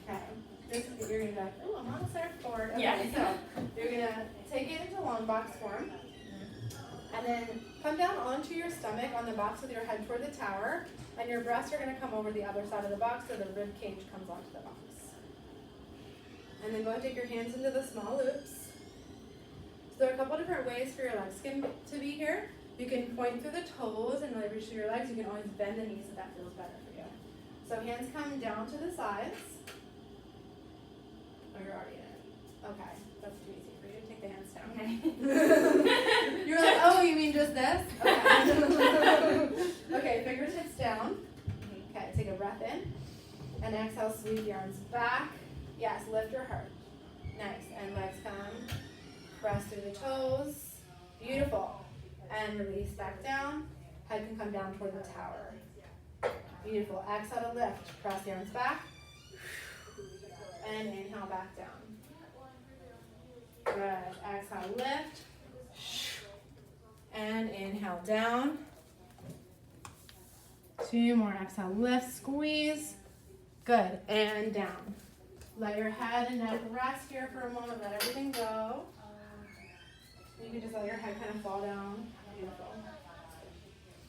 Okay. You're gonna be like, oh, I'm on the surfboard. Okay, Yeah. So you're gonna take it into long box form. And then come down onto your stomach on the box with your head toward the tower. And your breasts are gonna come over the other side of the box so the rib cage comes onto the box. And then go ahead and take your hands into the small loops. So there are a couple different ways for your leg skin to be here. You can point through the toes and leverage through your legs. You can always bend the knees if that feels better for you. So hands come down to the sides. Oh, you're already in it. Okay, that's too easy for you. Take the hands down. Okay. You're like, oh, you mean just this? Okay. Okay, fingertips down. Okay, take a breath in. And exhale, sweep the arms back. Yes, lift your heart. Nice. And legs come. Press through the toes. Beautiful. And release back down. Head can come down toward the tower. Beautiful. Exhale to lift. Press the arms back. And inhale back down. Good. Exhale, lift. And inhale down. 2 more. Exhale, lift, squeeze. Good. And down. Let your head and neck rest here for a moment. Let everything go. You can just let your head kind of fall down. Beautiful.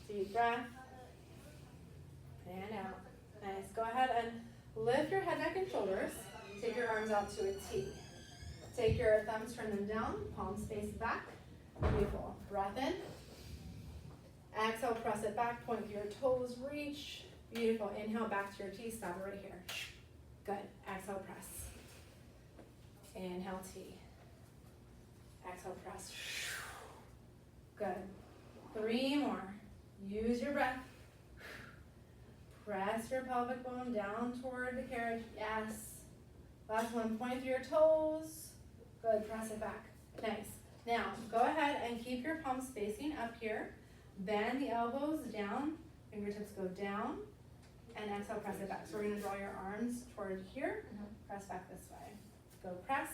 Deep breath. And out. Nice. Go ahead and lift your head, neck, and shoulders. Take your arms out to a T. Take your thumbs, turn them down, palms face back. Beautiful. Breath in. Exhale, press it back, point your toes, reach. Beautiful. Inhale, back to your T, stop it right here. Good. Exhale, press. Inhale, T. Exhale, press. Good. 3 more. Use your breath. Press your pelvic bone down toward the carriage. Yes. Last one. Point through your toes. Good. Press it back. Nice. Now, go ahead and keep your palms facing up here. Bend the elbows down. Fingertips go down. And exhale, press it back. So we're going to draw your arms toward here. Press back this way. Go press.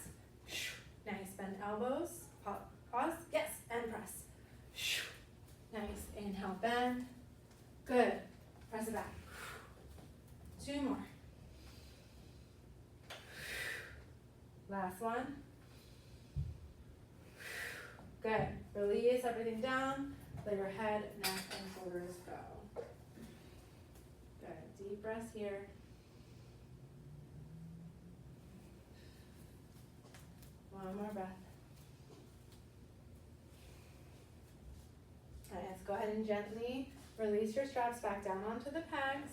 Nice. Bend elbows. Pause. Yes. And press. Nice. Inhale, bend. Good. Press it back. 2 more. Last one. Good. Release everything down. Let your head, neck, and shoulders go. Good. Deep breaths here. One more breath. All right, let's go ahead and gently release your straps back down onto the pegs.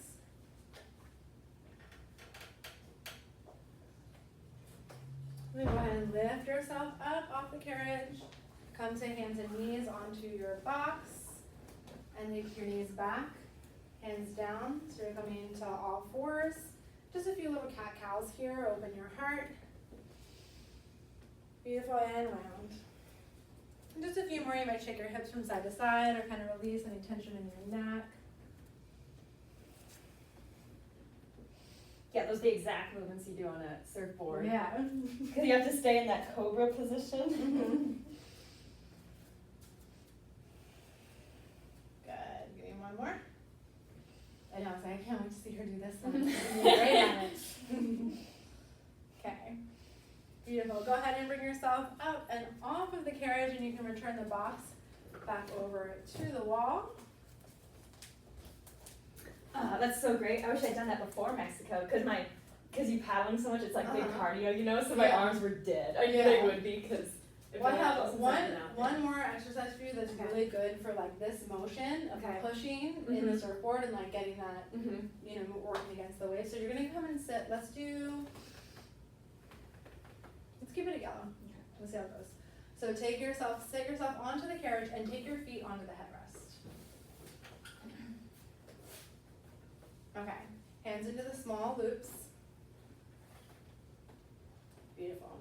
Then go ahead and lift yourself up off the carriage. Come to hands and knees onto your box. And lift your knees back, hands down. So you're coming into all fours. Just a few little cat-cows here. Open your heart. Beautiful, and round. And just a few more. You might shake your hips from side to side or kind of release any tension in your neck. Yeah, those are the exact movements you do on a surfboard. Yeah. Because you have to stay in that cobra position. Mm-hmm. Good. Give me one more. I know, I can't wait to see her do this one. You're great at it. Okay. Beautiful. Go ahead and bring yourself up and off of the carriage, and you can return the box back over to the wall. That's so great. I wish I'd done that before Mexico, because you paddling so much, it's like big cardio, you know. So my arms were dead. I knew they would be because. Well, I have one more exercise for you that's really good for like this motion of pushing in the surfboard and like getting that, you know, working against the wave. So you're gonna come and sit. Let's keep it together. Let's see how it goes. So sit yourself onto the carriage and take your feet onto the headrest. Okay, hands into the small loops. Beautiful.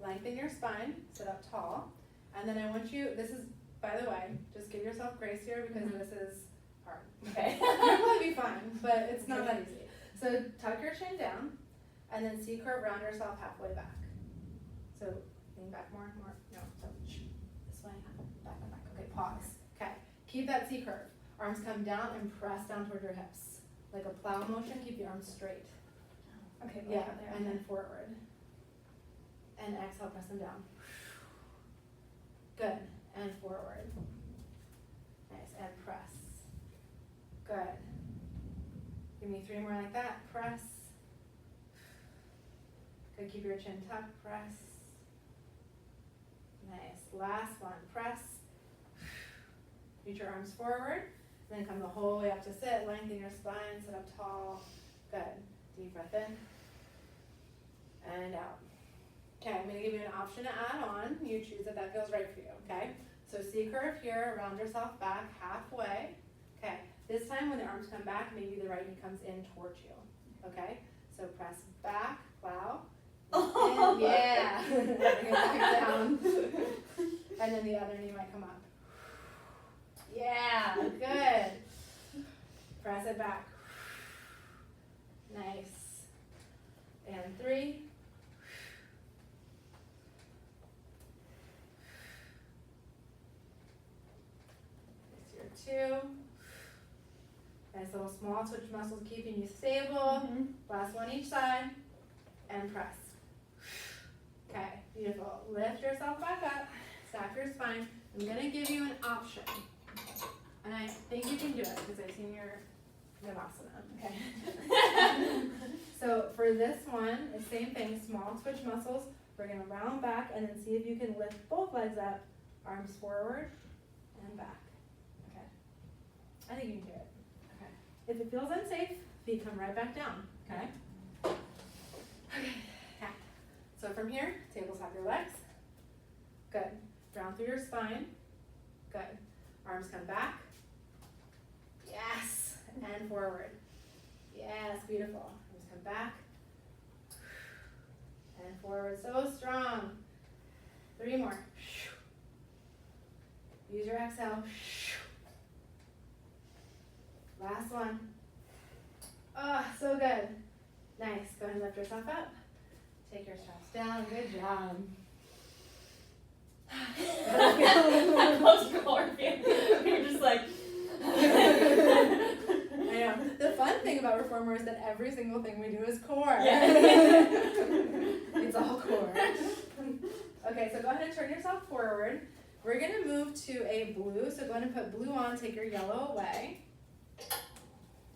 Lengthen your spine, sit up tall. And then I want you, this is, by the way, just give yourself grace here because this is hard. Okay. You'll probably be fine, but it's not that easy. So tuck your chin down and then C-curve round yourself halfway back. So lean back more, no, so this way, back. Okay, pause. Okay, keep that C-curve. Arms come down and press down toward your hips. Like a plow motion, keep the arms straight. Okay, yeah, and then forward. And exhale, press them down. Good, and forward. Nice, and press. Good. Give me 3 more like that. Press. Good, keep your chin tucked, press. Nice, last one, press. Reach your arms forward, then come the whole way up to sit, lengthen your spine, sit up tall. Good, deep breath in, and out. Okay, I'm gonna give you an option to add on. You choose if that feels right for you, okay? So C-curve here, round yourself back halfway. Okay, this time when the arms come back, maybe the right knee comes in towards you, okay? So press back, plow. And yeah, bring it back down. And then the other knee might come up. Yeah, good. Press it back. Nice. And 3. It's your 2. Nice little small twitch muscles keeping you stable. Last one each side. And press. Okay, beautiful. Lift yourself back up. Stack your spine. I'm going to give you an option. And I think you can do it because I've seen your Navasana. Okay. So for For this one, it's same thing, small twitch muscles. We're gonna round back and then see if you can lift both legs up, arms forward and back. Okay. I think you can do it. Okay. If it feels unsafe, feet come right back down. Okay. Okay. So from here, tabletop your legs. Good. Round through your spine. Good. Arms come back. Yes. And forward. Yes, beautiful. Arms come back. And forward. So strong. 3 more. Use your exhale. Last one. Oh, so good. Nice. Go ahead and lift yourself up. Take your straps down. Good job. That post-core feeling. You're just like. I know. The fun thing about Reformer is that every single thing we do is core. Yeah. It's all core. Okay, so go ahead and turn yourself forward. We're gonna move to a blue. So go ahead and put blue on, take your yellow away.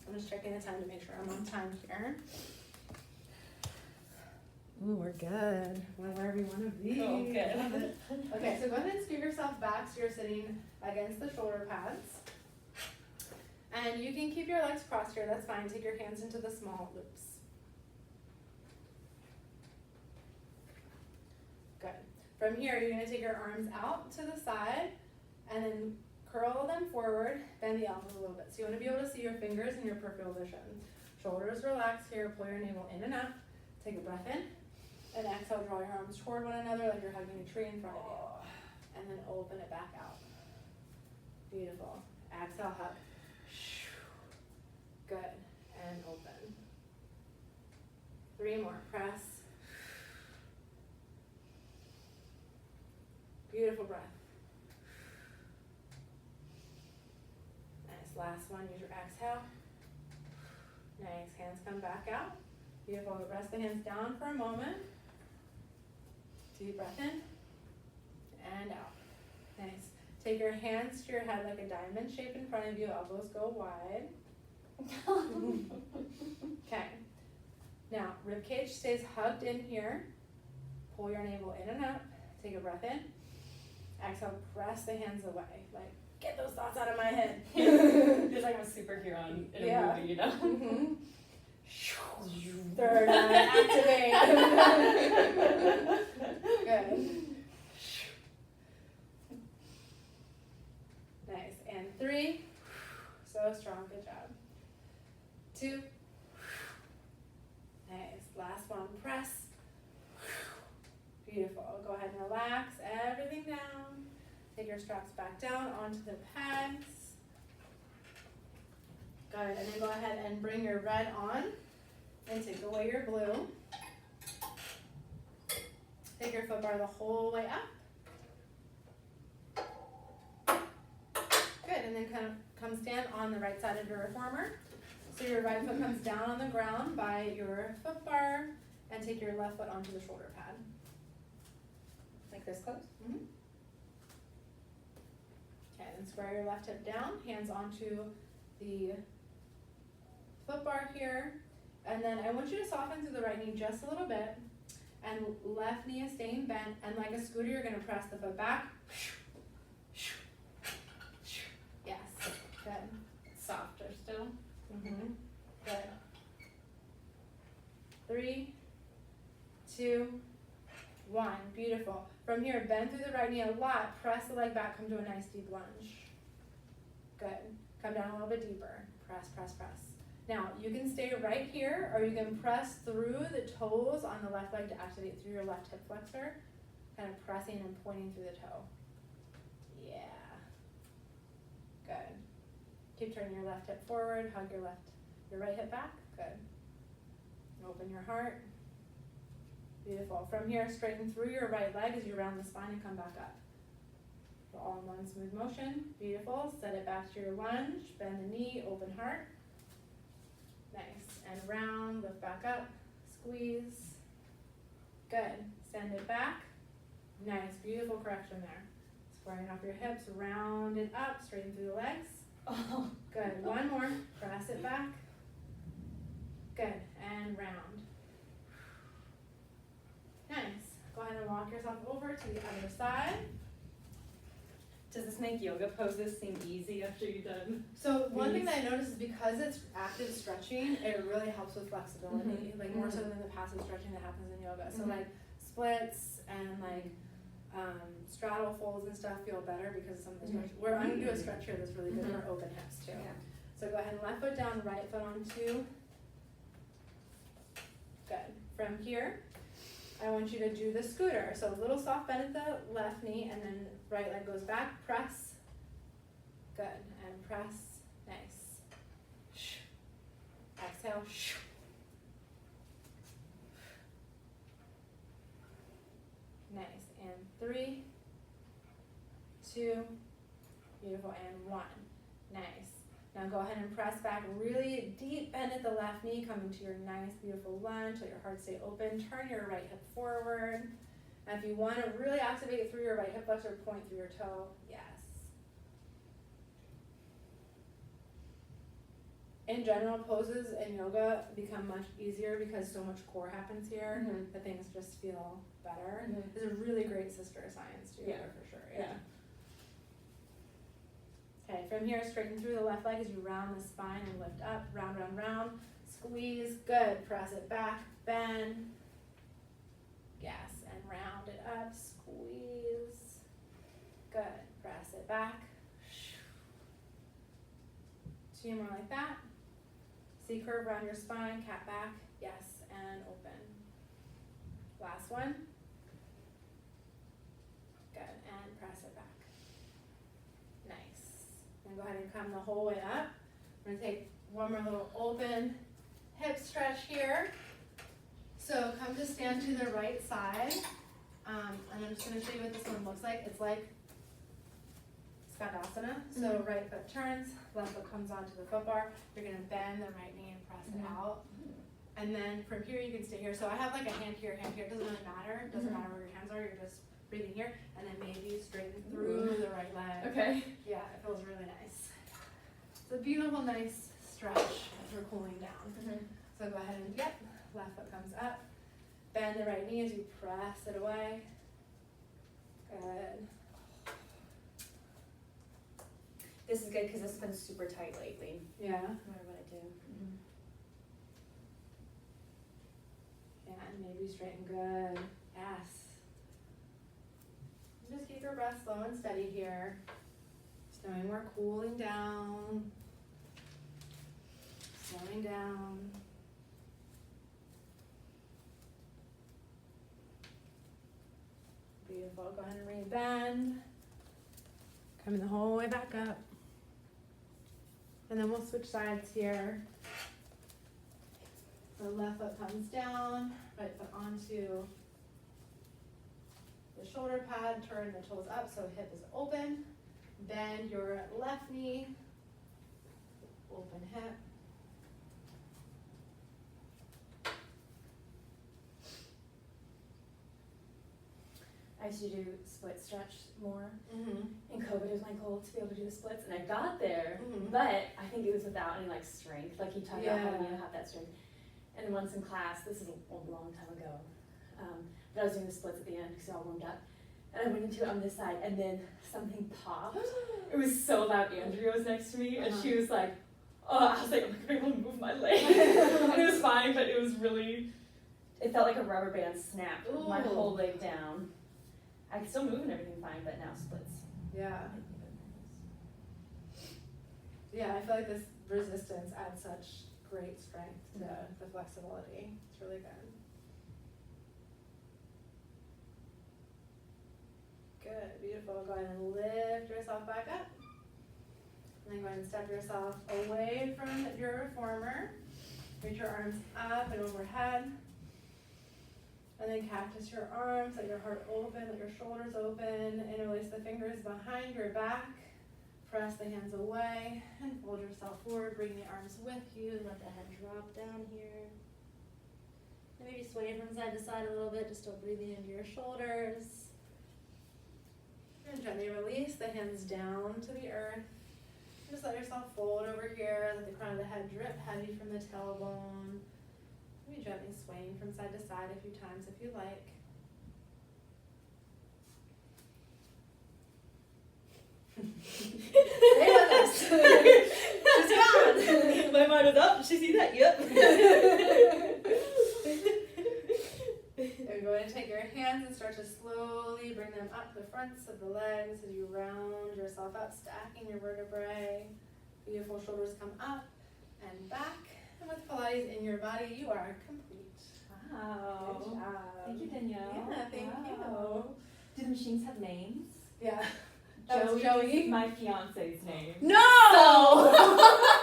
I'm just checking the time to make sure I'm on time here. Ooh, we're good. We're where we want to be. Oh, good. Okay, so go ahead and scoot yourself back so you're sitting against the shoulder pads. And you can keep your legs crossed here, that's fine. Take your hands into the small loops. Good. From here, you're going to take your arms out to the side and then curl them forward, bend the elbows a little bit. So you want to be able to see your fingers in your peripheral vision. Shoulders relax here, pull your navel in and up. Take a breath in. And exhale, draw your arms toward one another like you're hugging a tree in front of you. And then open it back out. Beautiful. Exhale, hug. Good. And open. 3 more. Press. Beautiful breath. Nice. Last one. Use your exhale. Nice. Hands come back out. Beautiful. Rest the hands down for a moment. Deep breath in and out. Nice. Take your hands to your head like a diamond shape in front of you. Elbows go wide. Okay. Now, ribcage stays hugged in here. Pull your navel in and up. Take a breath in. Exhale, press the hands away. Like, get those thoughts out of my head. It's like I'm a superhero in a movie, you know? Mm-hmm. Third eye, activate. Good. Nice. And 3. So strong. Good job. 2. Nice. Last one. Press. Beautiful. Go ahead and relax everything down. Take your straps back down onto the pads. Good. And then go ahead and bring your red on. And take away your blue. Take your foot bar the whole way up. Good, and then kind of come stand on the right side of your reformer. So your right foot comes down on the ground by your foot bar, and take your left foot onto the shoulder pad. Like this close? Mm-hmm. Okay, then square your left hip down, hands onto the foot bar here. And then I want you to soften through the right knee just a little bit. And left knee is staying bent. And like a scooter, you're going to press the foot back. Yes. Good. Softer still. Mm-hmm. Good. 3, 2, 1. Beautiful. From here, bend through the right knee a lot. Press the leg back. Come to a nice deep lunge. Good. Come down a little bit deeper. Press, press, press. Now, you can stay right here, or you can press through the toes on the left leg to activate through your left hip flexor, kind of pressing and pointing through the toe. Yeah. Good. Keep turning your left hip forward, hug your right hip back. Good. Open your heart. Beautiful. From here, straighten through your right leg as you round the spine and come back up. So all in one smooth motion. Beautiful. Set it back to your lunge. Bend the knee, open heart. Nice. And round, lift back up, squeeze. Good. Send it back. Nice. Beautiful correction there. Squaring off your hips, round it up, straighten through the legs. Oh. Good. One more. Press it back. Good. And round. walk yourself over to the other side. Does this make yoga poses seem easy after you're done? So one thing that I noticed is because it's active stretching, it really helps with flexibility, like more so than the passive stretching that happens in yoga. So like splits and like straddle folds and stuff feel better because of some of the stretch. Where I'm gonna do a stretch here that's really good for open hips too. Yeah. So go ahead and left foot down, right foot on two. Good. From here, I want you to do the scooter. So a little soft bend at the left knee and then right leg goes back, press. Good. And press. Nice. Exhale. Nice. And 3, 2, beautiful, and 1. Nice. Now go ahead and press back, really deep bend at the left knee, coming to your nice, beautiful lunge, let your heart stay open. Turn your right hip forward. And if you want to really activate through your right hip flexor, point through your toe. Yes. In general, poses in yoga become much easier because so much core happens here that things just feel better. It's a really great sister science to yoga for sure. Yeah. Okay, from here, straighten through the left leg as you round the spine and lift up, round, round, round. Squeeze, good. Press it back, bend. Yes, and round it up, squeeze. Good. Press it back. 2 more like that. C curve around your spine, cat back. Yes, and open. Last one. Good, and press it back. Nice. And go ahead and come the whole way up. I'm gonna take one more little open hip stretch here. So come to stand to the right side. And I'm just gonna show you what this one looks like. It's like Skandasana. So right foot turns, left foot comes onto the foot bar. You're gonna bend the right knee and press it out. And then from here you can stay here. So I have like a hand here, hand here. It doesn't really matter. It doesn't matter where your hands are. You're just breathing here. And then maybe straighten through the right leg. Okay. Yeah, it feels really nice. It's a beautiful, nice stretch as we're cooling down. So go ahead and, left foot comes up. Bend the right knee as you press it away. Good. This is good because it's been super tight lately, Yeah. no matter what I do. Yeah, and maybe straighten good. Yes. Just keep your breath slow and steady here. Just knowing we're cooling down. Slowing down. Beautiful. Go ahead and re-bend. Coming the whole way back up. And then we'll switch sides here. So left foot comes down, right foot onto the shoulder pad, turn the toes up so hip is open. Bend your left knee, open hip. I used to do split stretch more. In COVID, it was my goal to be able to do the splits, and I got there, but I think it was without any like strength. Like you talked about having to have that strength. And then once in class, this is a long time ago, but I was doing the splits at the end because I all warmed up, and I went into it on this side, and then something popped. It was so loud. Andrea was next to me, and she was like, "Oh," I was like, "I'm not gonna be able to move my leg." And it was fine, but it was really. It felt like a rubber band snapped my whole leg down. I can still move and everything fine, but now splits. Yeah. Yeah, I feel like this resistance adds such great strength to the flexibility. It's really good. Good, beautiful. Go ahead and lift yourself back up. And then go ahead and step yourself away from your reformer. Reach your arms up and overhead. And then cactus your arms, let your heart open, let your shoulders open, interlace the fingers behind your back. Press the hands away and fold yourself forward. Bring the arms with you and let the head drop down here. And maybe sway from side to side a little bit, just still breathing into your shoulders. And gently release the hands down to the earth. Just let yourself fold over here, let the crown of the head drip heavy from the tailbone. Maybe gently swaying from side to side a few times if you like. Stay with us. She's gone. My mind was up. Did she see that? Yep. You're going to take your hands and start to slowly bring them up the fronts of the legs as you round yourself up, stacking your vertebrae. Beautiful shoulders come up and back. And with Pilates in your body, you are complete. Wow. Good job. Thank you, Danielle. Yeah, thank Wow. Do the machines have names? Yeah. That was Joey Joey. is my fiance's name. No!